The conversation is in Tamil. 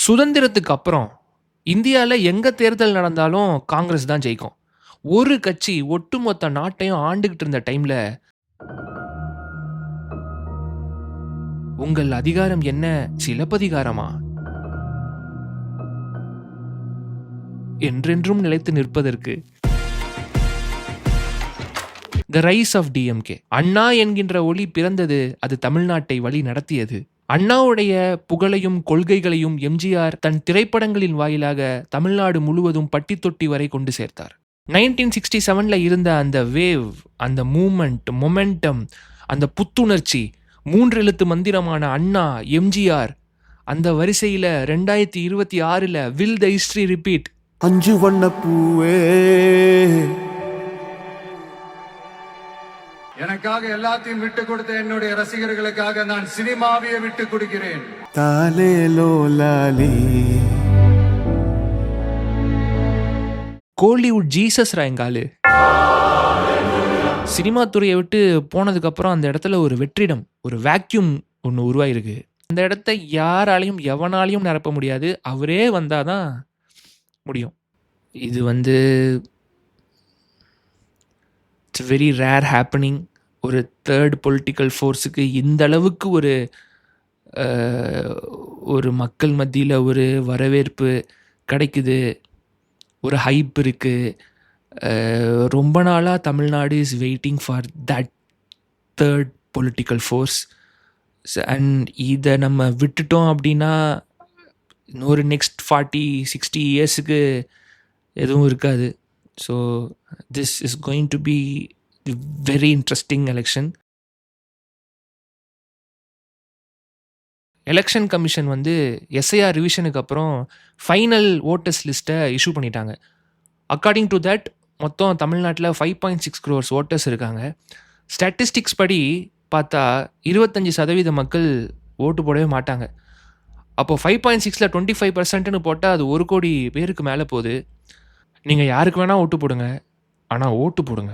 சுதந்திரத்துக்கு அப்புறம் இந்தியால எங்க தேர்தல் நடந்தாலும் காங்கிரஸ் தான் ஜெயிக்கும். ஒரு கட்சி ஒட்டுமொத்த நாட்டையும் ஆண்டுகிட்டு இருந்த டைம்ல, "உங்கள் அதிகாரம் என்ன சிலப்பதிகாரமா?" என்றென்றும் நிலைத்து நிற்பதற்கு த ரைஸ் ஆஃப் டிஎம்கே. அண்ணா என்கின்ற ஒளி பிறந்தது, அது தமிழ்நாட்டை வழி நடத்தியது. அண்ணாவுடைய புகழையும் கொள்கைகளையும் எம்ஜிஆர் தன் திரைப்படங்களின் வாயிலாக தமிழ்நாடு முழுவதும் பட்டி தொட்டி வரை கொண்டு சேர்த்தார். 1967ல இருந்த அந்த வேவ், அந்த மூமெண்ட், மொமெண்டம், அந்த புத்துணர்ச்சி, 3 எழுத்து மந்திரமான அண்ணா, எம்ஜிஆர், அந்த வரிசையில 2026ல வில் த ஹிஸ்டரி ரிப்பீட்? 5 வண்ண பூவே, எனக்காக எல்லாத்தையும் விட்டு கொடுத்த என்னுடைய ரசிகர்களுக்காக நான் சினிமாவையே விட்டு கொடுக்கிறேன். தாலேலோ லாலி. கோலிவுட் ஜீசஸ் எங்காலு. சினிமா துறையை விட்டு போனதுக்கு அப்புறம் அந்த இடத்துல ஒரு வெற்றிடம், ஒரு வேக்யூம் ஒன்று உருவாயிருக்கு. அந்த இடத்த யாராலையும் எவனாலையும் நிரப்ப முடியாது. அவரே வந்தாதான் முடியும். இது இட்ஸ் வெரி ரேர் ஹேப்பனிங். ஒரு தேர்ட் பொலிட்டிக்கல் ஃபோர்ஸுக்கு இந்த அளவுக்கு ஒரு மக்கள் மத்தியில் ஒரு வரவேற்பு கிடைக்குது, ஒரு ஹைப் இருக்குது. ரொம்ப நாளாக Tamil Nadu is waiting for that third political force. And இதை நம்ம விட்டுட்டோம் அப்படின்னா இன்னொரு நெக்ஸ்ட் 40-60 இயர்ஸுக்கு எதுவும் இருக்காது. So this is going to be very interesting election. Election commission SIR ரிவிஷனுக்கு அப்புறம் ஃபைனல் ஓட்டர்ஸ் லிஸ்ட்டை இஷ்யூ பண்ணிட்டாங்க. அக்கார்டிங் டு தட் மொத்தம் தமிழ்நாட்டில் 5.6 crores ஓட்டர்ஸ் இருக்காங்க. ஸ்டாட்டிஸ்டிக்ஸ் படி பார்த்தா 25% மக்கள் ஓட்டு போடவே மாட்டாங்க. அப்போது 5.6ல் 25%ன்னு போட்டால் அது 1 கோடி பேருக்கு மேலே போகுது. நீங்கள் யாருக்கு வேணால் ஓட்டு போடுங்க, ஆனால் ஓட்டு போடுங்க.